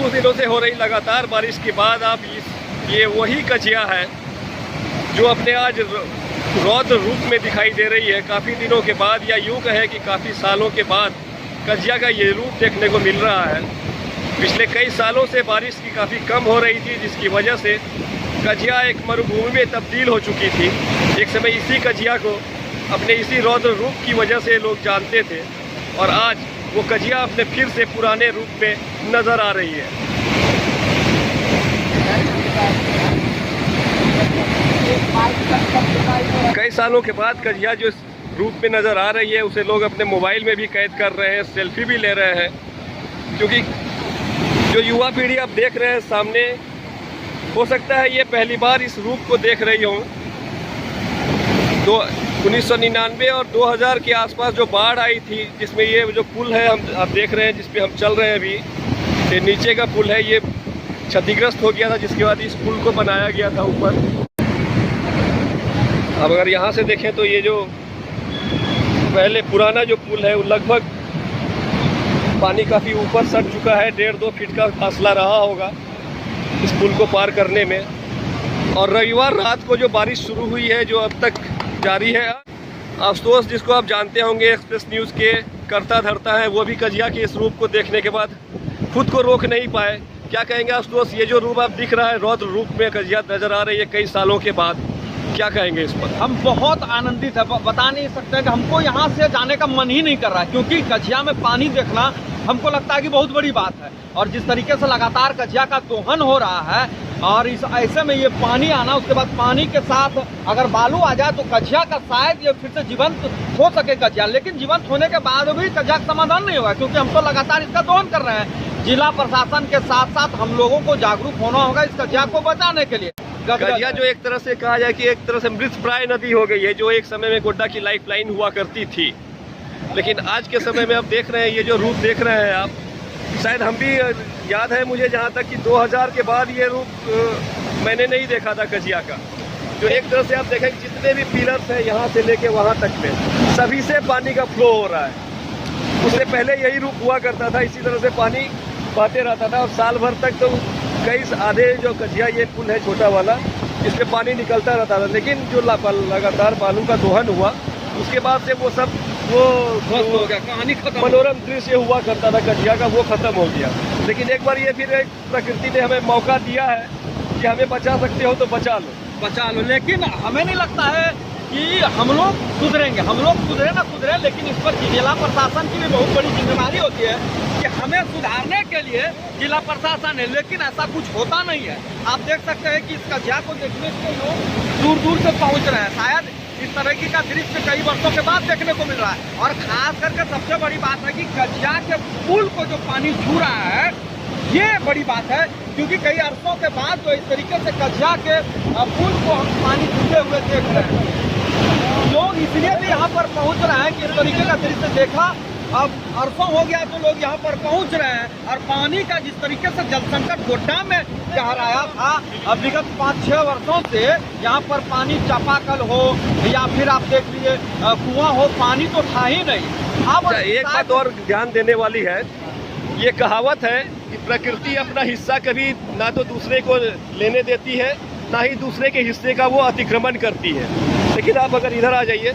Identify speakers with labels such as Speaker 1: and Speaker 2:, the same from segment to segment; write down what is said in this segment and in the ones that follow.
Speaker 1: कुछ दिनों से हो रही लगातार बारिश के बाद अब ये वही कजिया है जो अपने आज रौद्र रूप में दिखाई दे रही है। काफ़ी दिनों के बाद, या यूँ कहें कि काफ़ी सालों के बाद कजिया का ये रूप देखने को मिल रहा है। पिछले कई सालों से बारिश की काफ़ी कम हो रही थी, जिसकी वजह से कजिया एक मरुभूमि में तब्दील हो चुकी थी। एक समय इसी कजिया को अपने इसी रौद्र रूप की वजह से लोग जानते थे, और आज वो कजिया अपने फिर से पुराने रूप में नज़र आ रही है। कई सालों के बाद कजिया जो इस रूप में नज़र आ रही है, उसे लोग अपने मोबाइल में भी कैद कर रहे हैं, सेल्फी भी ले रहे हैं। क्योंकि जो युवा पीढ़ी आप देख रहे हैं सामने, हो सकता है ये पहली बार इस रूप को देख रही हो। 1999 और 2000 के आसपास जो बाढ़ आई थी, जिसमें ये जो पुल है आप देख रहे हैं, जिस पे हम चल रहे हैं अभी, ये नीचे का पुल है, ये क्षतिग्रस्त हो गया था, जिसके बाद इस पुल को बनाया गया था ऊपर। अब अगर यहाँ से देखें तो ये जो पहले पुराना जो पुल है, वो लगभग पानी काफ़ी ऊपर सट चुका है। 1.5-2 फीट का फासला रहा होगा इस पुल को पार करने में। और रविवार रात को जो बारिश शुरू हुई है, जो अब तक जारी है, आशुतोष जिसको आप जानते होंगे, एक्सप्रेस न्यूज़ के करता धरता है, वो भी कजिया के इस रूप को देखने के बाद खुद को रोक नहीं पाए। क्या कहेंगे आशुतोष, ये जो रूप आप दिख रहा है, रौद्र रूप में कजिया नज़र आ रही है कई सालों के बाद, क्या कहेंगे इस पर?
Speaker 2: हम बहुत आनंदित है, बता नहीं सकते कि हमको यहाँ से जाने का मन ही नहीं कर रहा है, क्योंकि कजिया में पानी देखना हमको लगता है कि बहुत बड़ी बात है। और जिस तरीके से लगातार कजिया का दोहन हो रहा है, और इस ऐसे में ये पानी आना, उसके बाद पानी के साथ अगर बालू आ जाए तो कजिया का शायद ये फिर से जीवंत हो सके कजिया। लेकिन जीवंत होने के बाद भी कजिया का समाधान नहीं होगा, क्योंकि हम तो लगातार इसका दोहन कर रहे हैं। जिला प्रशासन के साथ साथ हम लोगों को जागरूक होना होगा इस कजिया को बचाने के लिए।
Speaker 1: कजिया जो एक तरह से कहा जाए कि एक तरह से मृतप्राय नदी हो गई है, जो एक समय में गोड्डा की लाइफलाइन हुआ करती थी। लेकिन आज के समय में आप देख रहे हैं, ये जो रूप देख रहे हैं आप, शायद हम भी, याद है मुझे जहाँ तक कि 2000 के बाद ये रूप मैंने नहीं देखा था कजिया का। जो एक तरह से आप देखें, जितने भी पिलर्स हैं यहाँ से लेके वहाँ तक में, सभी से पानी का फ्लो हो रहा है। उससे पहले यही रूप हुआ करता था, इसी तरह से पानी बहते रहता था, और साल भर तक तो कई आधे जो कजिया ये पुल है छोटा वाला, इसमें पानी निकलता रहता था। लेकिन जो लगातार बालू का दोहन हुआ, उसके बाद से वो सब हो गया, कहानी खत्म। मनोरम दृश्य हुआ करता था कजिया का, वो खत्म हो गया। लेकिन एक बार ये फिर प्रकृति ने हमें मौका दिया है कि हमें बचा सकते हो तो बचा लो।
Speaker 2: लेकिन हमें नहीं लगता है कि हम लोग सुधरेंगे। हम लोग सुधरे ना सुधरे, लेकिन इस पर जिला प्रशासन की भी बहुत बड़ी जिम्मेदारी होती है कि हमें सुधारने के लिए जिला प्रशासन है। लेकिन ऐसा कुछ होता नहीं है। आप देख सकते हैं कि इस कजिया को देखने के लोग दूर दूर से पहुंच रहे हैं। शायद इस तरह की का दृश्य कई वर्षों के बाद देखने को मिल रहा है। और खास करके सबसे बड़ी बात है कि कजिया के पुल को जो पानी छू रहा है, ये बड़ी बात है, क्योंकि कई अरसों के बाद जो इस तरीके से कजिया के पुल को हम पानी छूते हुए देख रहे हैं। लोग इसलिए भी यहाँ पर पहुँच रहे हैं कि इस तरीके का दृश्य देखा, अब अरसों हो गया तो लोग यहाँ पर पहुँच रहे हैं। और पानी का जिस तरीके से जल संकट गोड्डा में गहराया था, अब विगत 5-6 वर्षों से यहाँ पर पानी चापाकल हो या फिर आप देख लीजिए कुआं हो, पानी तो था ही नहीं। अब
Speaker 1: एक बात और ध्यान देने वाली है, ये कहावत है कि प्रकृति अपना हिस्सा कभी ना तो दूसरे को लेने देती है, ना ही दूसरे के हिस्से का वो अतिक्रमण करती है। लेकिन आप अगर इधर आ जाइए,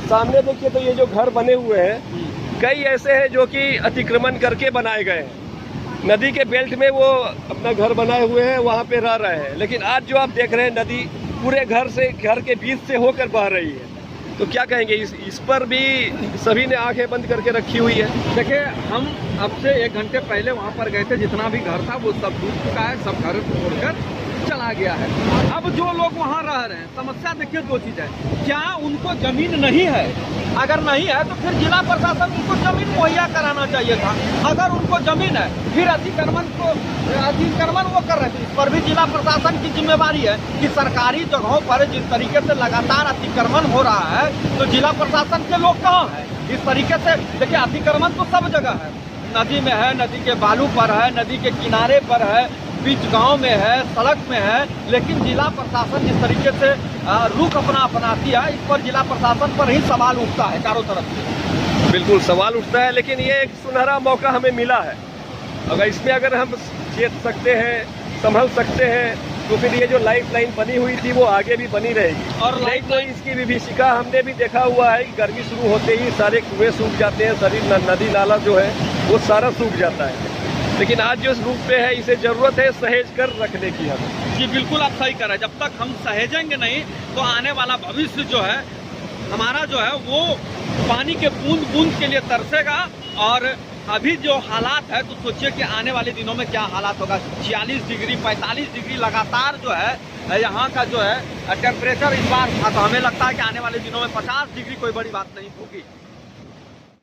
Speaker 1: सामने देखिए तो ये जो घर बने हुए हैं, कई ऐसे हैं जो कि अतिक्रमण करके बनाए गए हैं। नदी के बेल्ट में वो अपना घर बनाए हुए हैं, वहाँ पे रह रहे हैं। लेकिन आज जो आप देख रहे हैं, नदी पूरे घर के बीच से होकर बह रही है। तो क्या कहेंगे, इस पर भी सभी ने आंखें बंद करके रखी हुई है।
Speaker 2: देखिए, हम अब से 1 घंटे पहले वहाँ पर गए थे, जितना भी घर था वो सब डूब चुका है, सब घर छोड़कर चला गया है। अब जो लोग वहाँ रह रहे हैं, समस्या देखिए 2 चीज़ है। क्या उनको जमीन नहीं है? अगर नहीं है तो फिर जिला प्रशासन उनको जमीन मुहैया कराना चाहिए था। अगर उनको जमीन है, फिर अतिक्रमण वो कर रहे थे। इस पर भी जिला प्रशासन की जिम्मेवारी है कि सरकारी जगहों पर जिस तरीके से लगातार अतिक्रमण हो रहा है, तो जिला प्रशासन के लोग कहाँ हैं? इस तरीके से देखिए, अतिक्रमण तो सब जगह है, नदी में है, नदी के बालू पर है, नदी के किनारे पर है, बीच गांव में है, सड़क में है। लेकिन जिला प्रशासन जिस तरीके से रुख अपना अपनाती है, इस पर जिला प्रशासन पर ही सवाल उठता है चारों तरफ से।
Speaker 1: बिल्कुल सवाल उठता है, लेकिन ये एक सुनहरा मौका हमें मिला है। अगर इसमें अगर हम चेत सकते हैं, संभल सकते हैं, तो फिर ये जो लाइफ लाइन बनी हुई थी वो आगे भी बनी रहेगी।
Speaker 2: और लाइफ लाइन
Speaker 1: इसकी विभीषिका हमने भी देखा हुआ है कि गर्मी शुरू होते ही सारे कुएं सूख जाते हैं, सारी नदी नाला जो है वो सारा सूख जाता है। लेकिन आज जो इस रूप पे है, इसे जरूरत है सहेज कर रखने की हमें।
Speaker 2: जी बिल्कुल आप सही कर रहे हैं। जब तक हम सहेजेंगे नहीं तो आने वाला भविष्य जो है हमारा जो है वो पानी के बूंद बूंद के लिए तरसेगा। और अभी जो हालात है तो सोचिए कि आने वाले दिनों में क्या हालात होगा। 46 डिग्री 45 डिग्री लगातार जो है यहाँ का जो है टेम्परेचर इस बार था, तो हमें लगता है कि आने वाले दिनों में 50 डिग्री कोई बड़ी बात नहीं होगी।